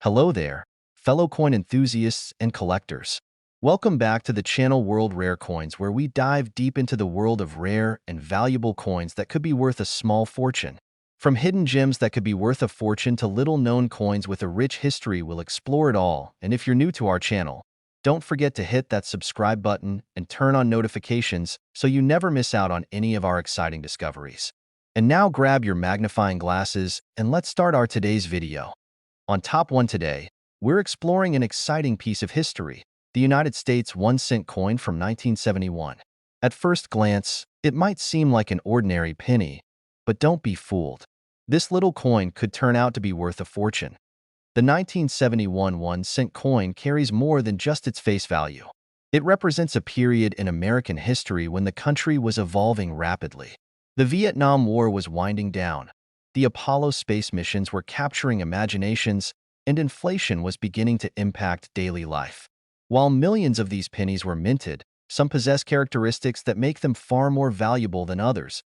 Hello there, fellow coin enthusiasts and collectors. Welcome back to the channel World Rare Coins, where we dive deep into the world of rare and valuable coins that could be worth a small fortune. From hidden gems that could be worth a fortune to little-known coins with a rich history, we'll explore it all. And if you're new to our channel, don't forget to hit that subscribe button and turn on notifications so you never miss out on any of our exciting discoveries. And now grab your magnifying glasses and let's start our today's video. On Top 1 today, we're exploring an exciting piece of history, the United States 1-cent coin from 1971. At first glance, it might seem like an ordinary penny, but don't be fooled. This little coin could turn out to be worth a fortune. The 1971 1-cent coin carries more than just its face value. It represents a period in American history when the country was evolving rapidly. The Vietnam War was winding down. The Apollo space missions were capturing imaginations, and inflation was beginning to impact daily life. While millions of these pennies were minted, some possess characteristics that make them far more valuable than others.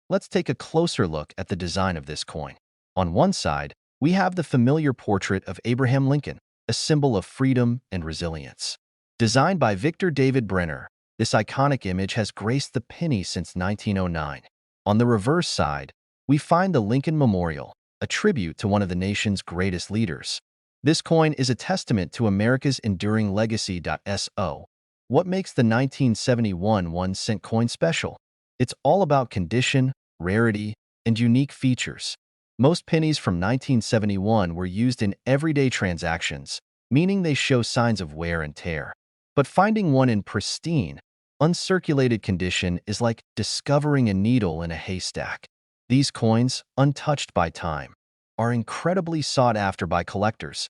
Let's take a closer look at the design of this coin. On one side, we have the familiar portrait of Abraham Lincoln, a symbol of freedom and resilience. Designed by Victor David Brenner, this iconic image has graced the penny since 1909. On the reverse side, we find the Lincoln Memorial, a tribute to one of the nation's greatest leaders. This coin is a testament to America's enduring legacy. What makes the 1971 1-cent coin special? It's all about condition, rarity, and unique features. Most pennies from 1971 were used in everyday transactions, meaning they show signs of wear and tear. But finding one in pristine, uncirculated condition is like discovering a needle in a haystack. These coins, untouched by time, are incredibly sought after by collectors.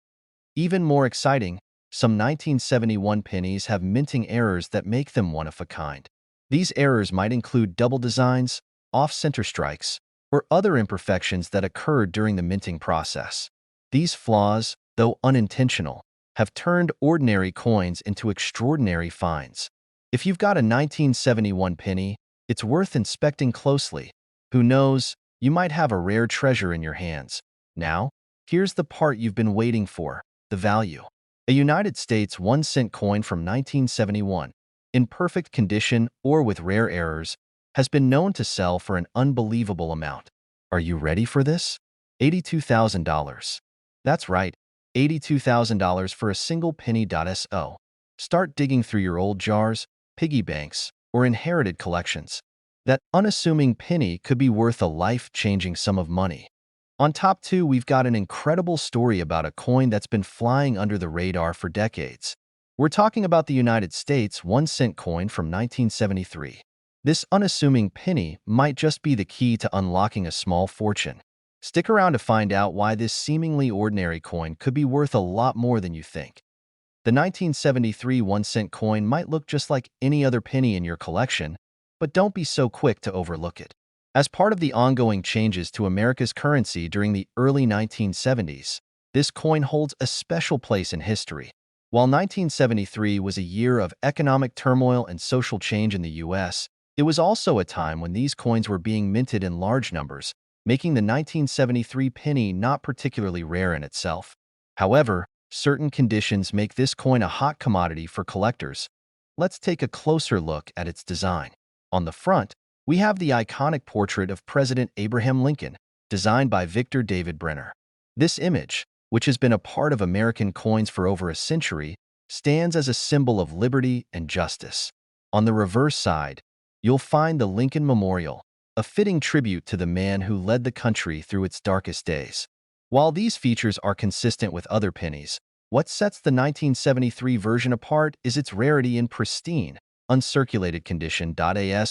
Even more exciting, some 1971 pennies have minting errors that make them one of a kind. These errors might include double designs, off-center strikes, or other imperfections that occurred during the minting process. These flaws, though unintentional, have turned ordinary coins into extraordinary finds. If you've got a 1971 penny, it's worth inspecting closely. Who knows, you might have a rare treasure in your hands. Now, here's the part you've been waiting for, the value. A United States 1-cent coin from 1971, in perfect condition or with rare errors, has been known to sell for an unbelievable amount. Are you ready for this? $82,000. That's right, $82,000 for a single penny. Start digging through your old jars, piggy banks, or inherited collections. That unassuming penny could be worth a life-changing sum of money. On top 2, we've got an incredible story about a coin that's been flying under the radar for decades. We're talking about the United States 1-cent coin from 1973. This unassuming penny might just be the key to unlocking a small fortune. Stick around to find out why this seemingly ordinary coin could be worth a lot more than you think. The 1973 1-cent coin might look just like any other penny in your collection, but don't be so quick to overlook it. As part of the ongoing changes to America's currency during the early 1970s, this coin holds a special place in history. While 1973 was a year of economic turmoil and social change in the U.S., it was also a time when these coins were being minted in large numbers, making the 1973 penny not particularly rare in itself. However, certain conditions make this coin a hot commodity for collectors. Let's take a closer look at its design. On the front, we have the iconic portrait of President Abraham Lincoln, designed by Victor David Brenner. This image, which has been a part of American coins for over a century, stands as a symbol of liberty and justice. On the reverse side, you'll find the Lincoln Memorial, a fitting tribute to the man who led the country through its darkest days. While these features are consistent with other pennies, what sets the 1973 version apart is its rarity in pristine, uncirculated condition.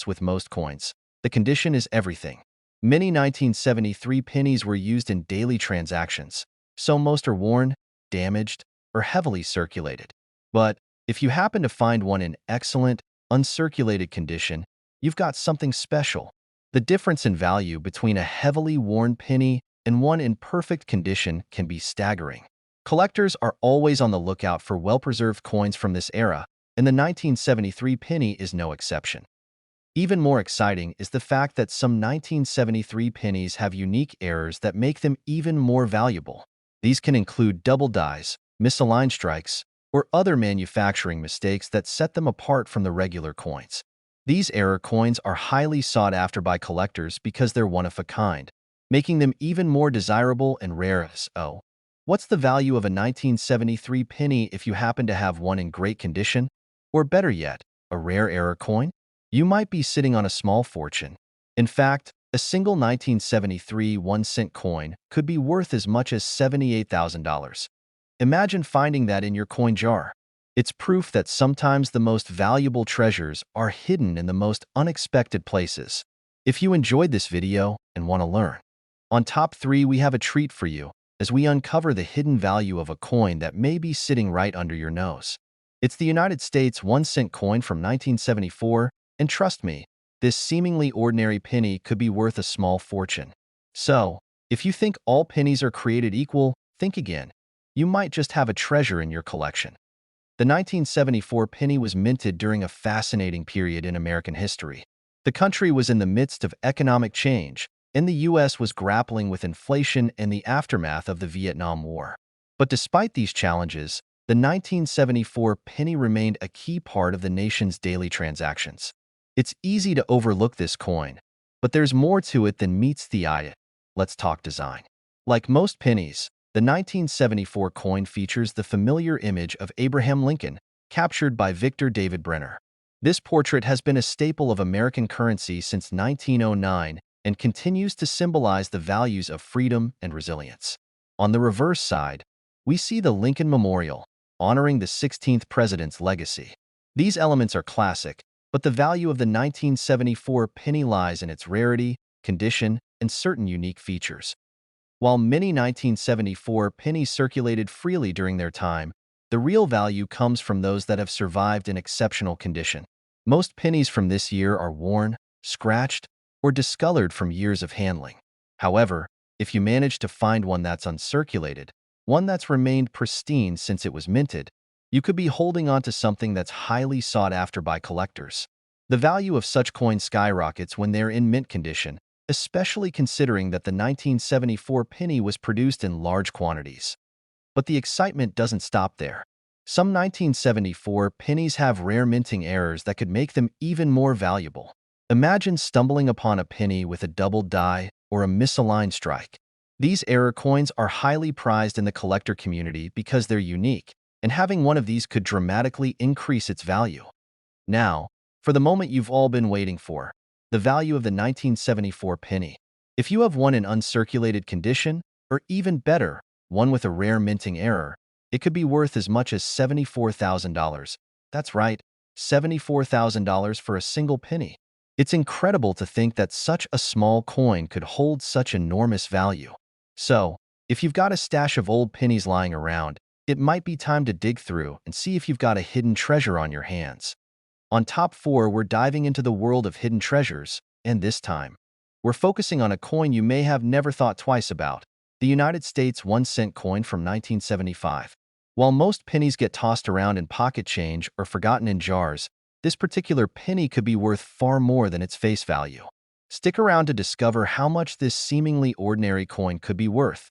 With most coins, the condition is everything. Many 1973 pennies were used in daily transactions, so most are worn, damaged, or heavily circulated. But if you happen to find one in excellent, uncirculated condition, you've got something special. The difference in value between a heavily worn penny and one in perfect condition can be staggering. Collectors are always on the lookout for well-preserved coins from this era, and the 1973 penny is no exception. Even more exciting is the fact that some 1973 pennies have unique errors that make them even more valuable. These can include double dies, misaligned strikes, or other manufacturing mistakes that set them apart from the regular coins. These error coins are highly sought after by collectors because they're one of a kind, making them even more desirable and rarest. Oh, what's the value of a 1973 penny if you happen to have one in great condition? Or better yet, a rare error coin? You might be sitting on a small fortune. In fact, a single 1973 1-cent coin could be worth as much as $78,000. Imagine finding that in your coin jar. It's proof that sometimes the most valuable treasures are hidden in the most unexpected places. If you enjoyed this video and want to learn, on top 3 we have a treat for you as we uncover the hidden value of a coin that may be sitting right under your nose. It's the United States 1-cent coin from 1974, and trust me, this seemingly ordinary penny could be worth a small fortune. So, if you think all pennies are created equal, think again. You might just have a treasure in your collection. The 1974 penny was minted during a fascinating period in American history. The country was in the midst of economic change, and the U.S. was grappling with inflation and the aftermath of the Vietnam War. But despite these challenges, the 1974 penny remained a key part of the nation's daily transactions. It's easy to overlook this coin, but there's more to it than meets the eye. Let's talk design. Like most pennies, the 1974 coin features the familiar image of Abraham Lincoln, captured by Victor David Brenner. This portrait has been a staple of American currency since 1909 and continues to symbolize the values of freedom and resilience. On the reverse side, we see the Lincoln Memorial, honoring the 16th president's legacy. These elements are classic, but the value of the 1974 penny lies in its rarity, condition, and certain unique features. While many 1974 pennies circulated freely during their time, the real value comes from those that have survived in exceptional condition. Most pennies from this year are worn, scratched, or discolored from years of handling. However, if you manage to find one that's uncirculated, one that's remained pristine since it was minted, you could be holding on to something that's highly sought after by collectors. The value of such coins skyrockets when they're in mint condition, especially considering that the 1974 penny was produced in large quantities. But the excitement doesn't stop there. Some 1974 pennies have rare minting errors that could make them even more valuable. Imagine stumbling upon a penny with a double die or a misaligned strike. These error coins are highly prized in the collector community because they're unique, and having one of these could dramatically increase its value. Now, for the moment you've all been waiting for, the value of the 1974 penny. If you have one in uncirculated condition, or even better, one with a rare minting error, it could be worth as much as $74,000. That's right, $74,000 for a single penny. It's incredible to think that such a small coin could hold such enormous value. So, if you've got a stash of old pennies lying around, it might be time to dig through and see if you've got a hidden treasure on your hands. On top 4, we're diving into the world of hidden treasures, and this time, we're focusing on a coin you may have never thought twice about, the United States 1-cent coin from 1975. While most pennies get tossed around in pocket change or forgotten in jars, this particular penny could be worth far more than its face value. Stick around to discover how much this seemingly ordinary coin could be worth.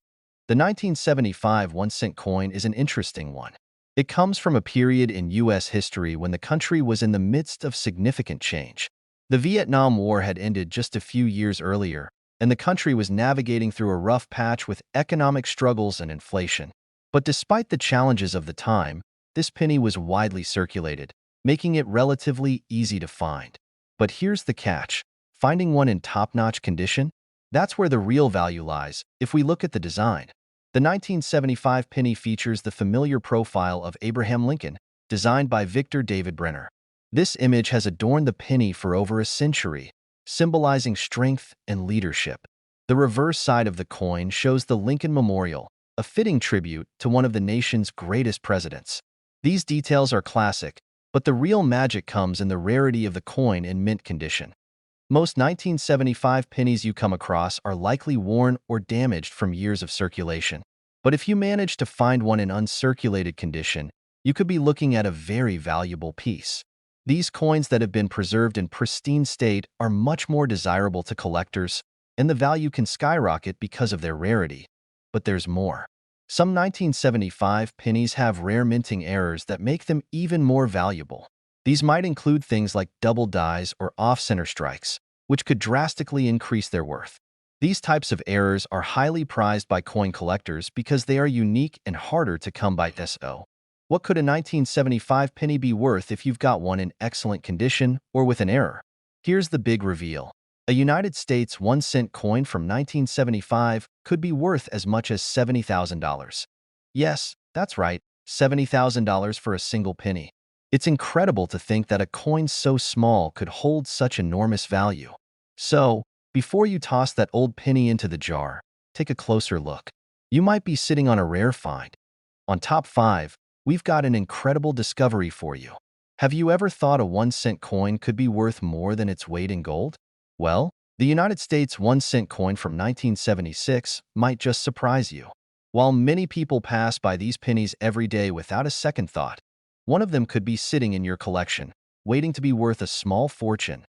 The 1975 1-cent coin is an interesting one. It comes from a period in U.S. history when the country was in the midst of significant change. The Vietnam War had ended just a few years earlier, and the country was navigating through a rough patch with economic struggles and inflation. But despite the challenges of the time, this penny was widely circulated, making it relatively easy to find. But here's the catch. Finding one in top-notch condition? That's where the real value lies, if we look at the design. The 1975 penny features the familiar profile of Abraham Lincoln, designed by Victor David Brenner. This image has adorned the penny for over a century, symbolizing strength and leadership. The reverse side of the coin shows the Lincoln Memorial, a fitting tribute to one of the nation's greatest presidents. These details are classic, but the real magic comes in the rarity of the coin in mint condition. Most 1975 pennies you come across are likely worn or damaged from years of circulation. But if you manage to find one in uncirculated condition, you could be looking at a very valuable piece. These coins that have been preserved in pristine state are much more desirable to collectors, and the value can skyrocket because of their rarity. But there's more. Some 1975 pennies have rare minting errors that make them even more valuable. These might include things like double dies or off-center strikes, which could drastically increase their worth. These types of errors are highly prized by coin collectors because they are unique and harder to come by. What could a 1975 penny be worth if you've got one in excellent condition or with an error? Here's the big reveal. A United States 1-cent coin from 1975 could be worth as much as $70,000. Yes, that's right, $70,000 for a single penny. It's incredible to think that a coin so small could hold such enormous value. So, before you toss that old penny into the jar, take a closer look. You might be sitting on a rare find. On Top 5, we've got an incredible discovery for you. Have you ever thought a 1-cent coin could be worth more than its weight in gold? Well, the United States 1-cent coin from 1976 might just surprise you. While many people pass by these pennies every day without a second thought, one of them could be sitting in your collection, waiting to be worth a small fortune.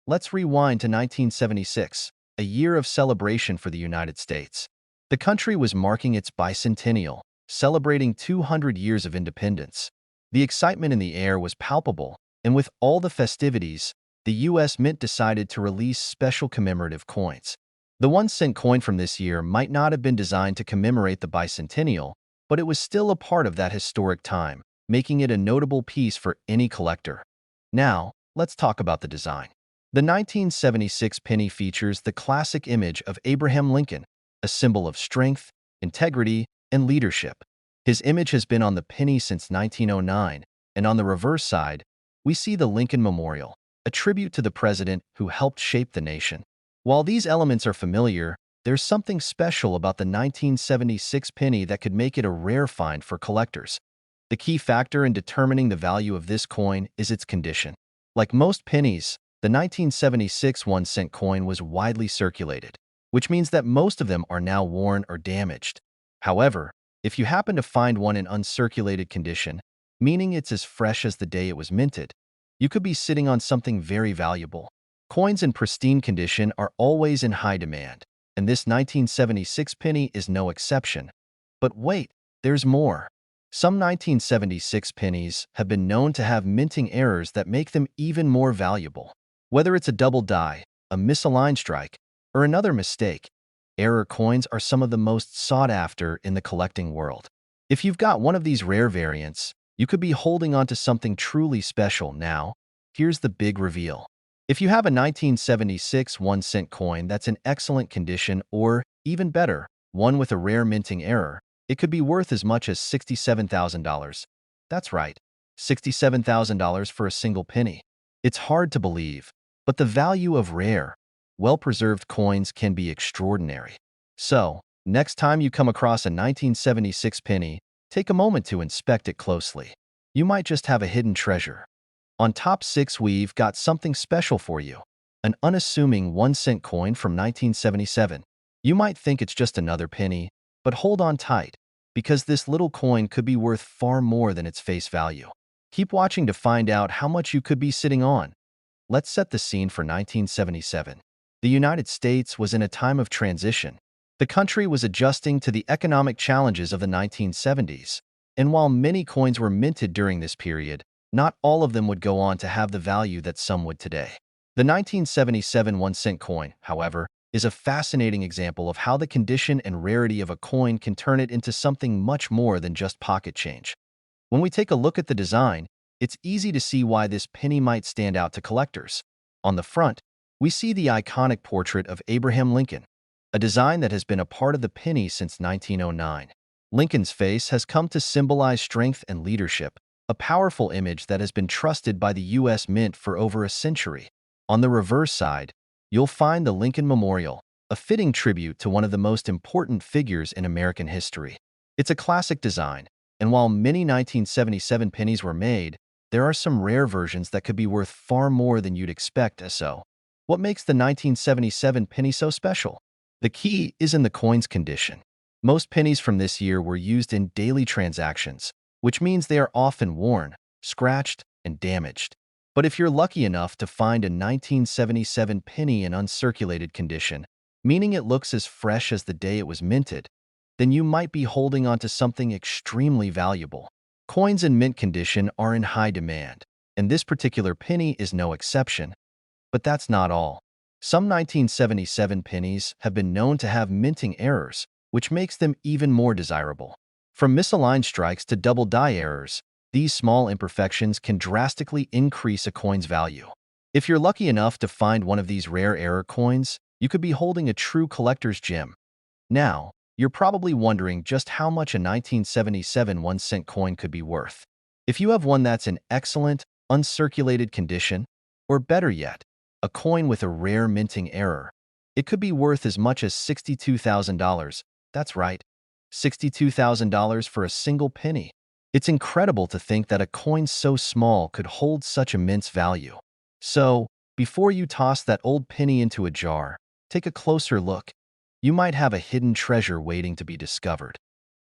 Let's rewind to 1976, a year of celebration for the United States. The country was marking its bicentennial, celebrating 200 years of independence. The excitement in the air was palpable, and with all the festivities, the U.S. Mint decided to release special commemorative coins. The 1-cent coin from this year might not have been designed to commemorate the bicentennial, but it was still a part of that historic time, making it a notable piece for any collector. Now, let's talk about the design. The 1976 penny features the classic image of Abraham Lincoln, a symbol of strength, integrity, and leadership. His image has been on the penny since 1909, and on the reverse side, we see the Lincoln Memorial, a tribute to the president who helped shape the nation. While these elements are familiar, there's something special about the 1976 penny that could make it a rare find for collectors. The key factor in determining the value of this coin is its condition. Like most pennies, the 1976 1-cent coin was widely circulated, which means that most of them are now worn or damaged. However, if you happen to find one in uncirculated condition, meaning it's as fresh as the day it was minted, you could be sitting on something very valuable. Coins in pristine condition are always in high demand, and this 1976 penny is no exception. But wait, there's more. Some 1976 pennies have been known to have minting errors that make them even more valuable. Whether it's a double die, a misaligned strike, or another mistake, error coins are some of the most sought after in the collecting world. If you've got one of these rare variants, you could be holding onto something truly special. Now, here's the big reveal. If you have a 1976 1-cent coin that's in excellent condition or, even better, one with a rare minting error, it could be worth as much as $67,000. That's right, $67,000 for a single penny. It's hard to believe, but the value of rare, well-preserved coins can be extraordinary. So, next time you come across a 1976 penny, take a moment to inspect it closely. You might just have a hidden treasure. On Top 6, we've got something special for you. An unassuming 1-cent coin from 1977. You might think it's just another penny, but hold on tight, because this little coin could be worth far more than its face value. Keep watching to find out how much you could be sitting on. Let's set the scene for 1977. The United States was in a time of transition. The country was adjusting to the economic challenges of the 1970s, and while many coins were minted during this period, not all of them would go on to have the value that some would today. The 1977 1-cent coin, however, is a fascinating example of how the condition and rarity of a coin can turn it into something much more than just pocket change. When we take a look at the design, it's easy to see why this penny might stand out to collectors. On the front, we see the iconic portrait of Abraham Lincoln, a design that has been a part of the penny since 1909. Lincoln's face has come to symbolize strength and leadership, a powerful image that has been trusted by the U.S. Mint for over a century. On the reverse side, you'll find the Lincoln Memorial, a fitting tribute to one of the most important figures in American history. It's a classic design, and while many 1977 pennies were made, there are some rare versions that could be worth far more than you'd expect. So, what makes the 1977 penny so special? The key is in the coin's condition. Most pennies from this year were used in daily transactions, which means they are often worn, scratched, and damaged. But if you're lucky enough to find a 1977 penny in uncirculated condition, meaning it looks as fresh as the day it was minted, then you might be holding onto something extremely valuable. Coins in mint condition are in high demand, and this particular penny is no exception. But that's not all. Some 1977 pennies have been known to have minting errors, which makes them even more desirable. From misaligned strikes to double die errors, these small imperfections can drastically increase a coin's value. If you're lucky enough to find one of these rare error coins, you could be holding a true collector's gem. Now, you're probably wondering just how much a 1977 1-cent coin could be worth. If you have one that's in excellent, uncirculated condition, or better yet, a coin with a rare minting error, it could be worth as much as $62,000. That's right, $62,000 for a single penny. It's incredible to think that a coin so small could hold such immense value. So, before you toss that old penny into a jar, take a closer look. You might have a hidden treasure waiting to be discovered.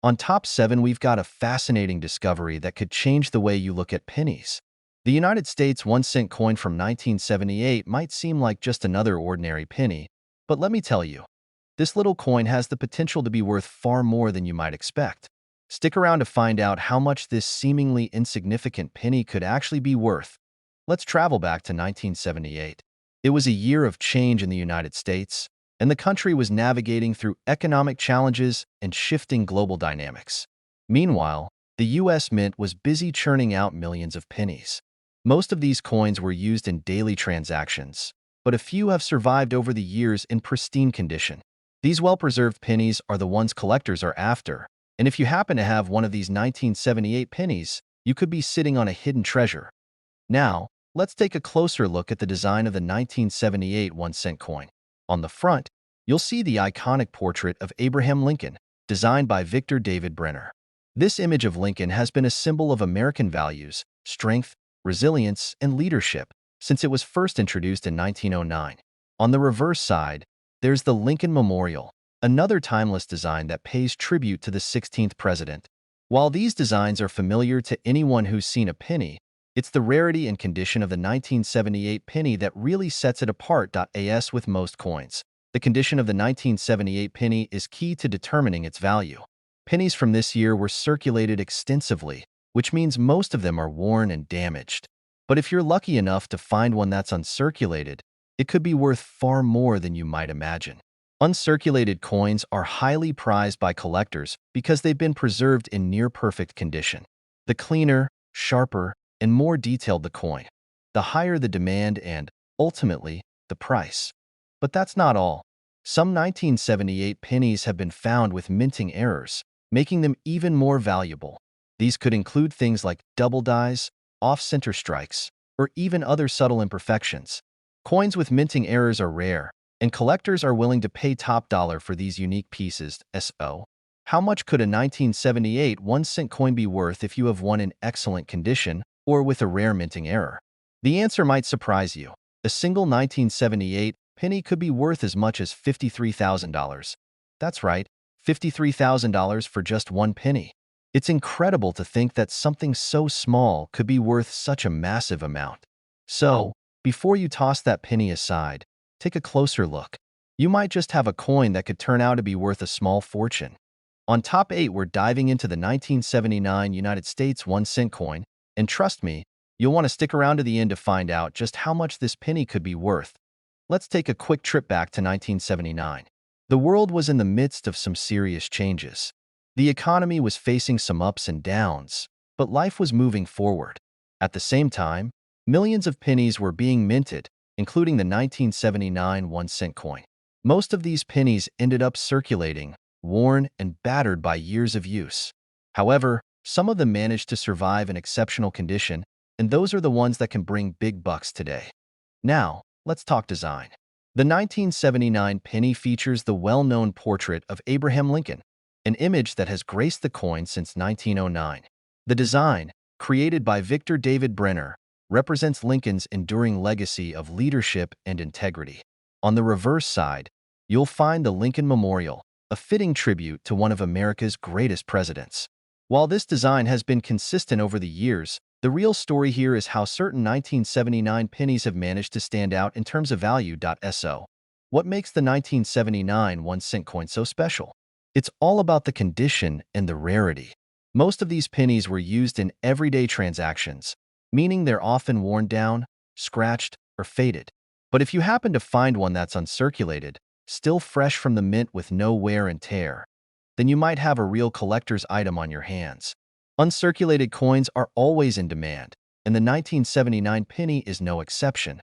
On top 7, we've got a fascinating discovery that could change the way you look at pennies. The United States 1-cent coin from 1978 might seem like just another ordinary penny, but let me tell you, this little coin has the potential to be worth far more than you might expect. Stick around to find out how much this seemingly insignificant penny could actually be worth. Let's travel back to 1978. It was a year of change in the United States, and the country was navigating through economic challenges and shifting global dynamics. Meanwhile, the U.S. Mint was busy churning out millions of pennies. Most of these coins were used in daily transactions, but a few have survived over the years in pristine condition. These well-preserved pennies are the ones collectors are after, and if you happen to have one of these 1978 pennies, you could be sitting on a hidden treasure. Now, let's take a closer look at the design of the 1978 1-cent coin. On the front, you'll see the iconic portrait of Abraham Lincoln, designed by Victor David Brenner. This image of Lincoln has been a symbol of American values, strength, resilience, and leadership since it was first introduced in 1909. On the reverse side, there's the Lincoln Memorial, another timeless design that pays tribute to the 16th president. While these designs are familiar to anyone who's seen a penny, it's the rarity and condition of the 1978 penny that really sets it apart. As with most coins, the condition of the 1978 penny is key to determining its value. Pennies from this year were circulated extensively, which means most of them are worn and damaged. But if you're lucky enough to find one that's uncirculated, it could be worth far more than you might imagine. Uncirculated coins are highly prized by collectors because they've been preserved in near-perfect condition. The cleaner, sharper, and more detailed the coin, the higher the demand and, ultimately, the price. But that's not all. Some 1978 pennies have been found with minting errors, making them even more valuable. These could include things like double dies, off-center strikes, or even other subtle imperfections. Coins with minting errors are rare, and collectors are willing to pay top dollar for these unique pieces. So, how much could a 1978 1-cent coin be worth if you have one in excellent condition or with a rare minting error? The answer might surprise you. A single 1978 penny could be worth as much as $53,000. That's right, $53,000 for just one penny. It's incredible to think that something so small could be worth such a massive amount. So, before you toss that penny aside, take a closer look. You might just have a coin that could turn out to be worth a small fortune. On top 8, we're diving into the 1979 United States 1-cent coin, and trust me, you'll want to stick around to the end to find out just how much this penny could be worth. Let's take a quick trip back to 1979. The world was in the midst of some serious changes. The economy was facing some ups and downs, but life was moving forward. At the same time, millions of pennies were being minted, including the 1979 1-cent coin. Most of these pennies ended up circulating, worn and battered by years of use. However, some of them managed to survive in exceptional condition, and those are the ones that can bring big bucks today. Now, let's talk design. The 1979 penny features the well-known portrait of Abraham Lincoln, an image that has graced the coin since 1909. The design, created by Victor David Brenner, represents Lincoln's enduring legacy of leadership and integrity. On the reverse side, you'll find the Lincoln Memorial, a fitting tribute to one of America's greatest presidents. While this design has been consistent over the years, the real story here is how certain 1979 pennies have managed to stand out in terms of value. So, what makes the 1979 1-cent coin so special? It's all about the condition and the rarity. Most of these pennies were used in everyday transactions, meaning they're often worn down, scratched, or faded. But if you happen to find one that's uncirculated, still fresh from the mint with no wear and tear, then you might have a real collector's item on your hands. Uncirculated coins are always in demand, and the 1979 penny is no exception.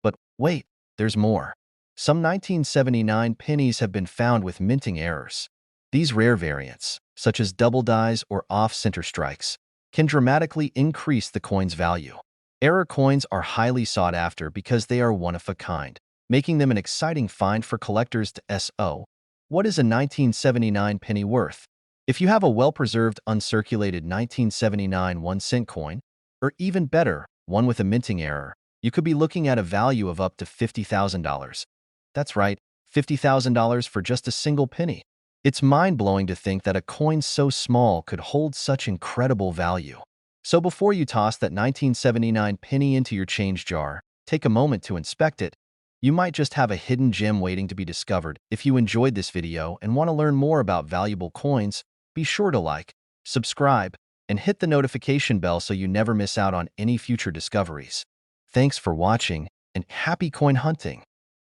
But wait, there's more. Some 1979 pennies have been found with minting errors. These rare variants, such as double dies or off-center strikes, can dramatically increase the coin's value. Error coins are highly sought after because they are one of a kind, making them an exciting find for collectors to SO. What is a 1979 penny worth? If you have a well-preserved, uncirculated 1979 1-cent coin, or even better, one with a minting error, you could be looking at a value of up to $50,000. That's right, $50,000 for just a single penny. It's mind-blowing to think that a coin so small could hold such incredible value. So before you toss that 1979 penny into your change jar, take a moment to inspect it. You might just have a hidden gem waiting to be discovered. If you enjoyed this video and want to learn more about valuable coins, be sure to like, subscribe, and hit the notification bell so you never miss out on any future discoveries. Thanks for watching, and happy coin hunting!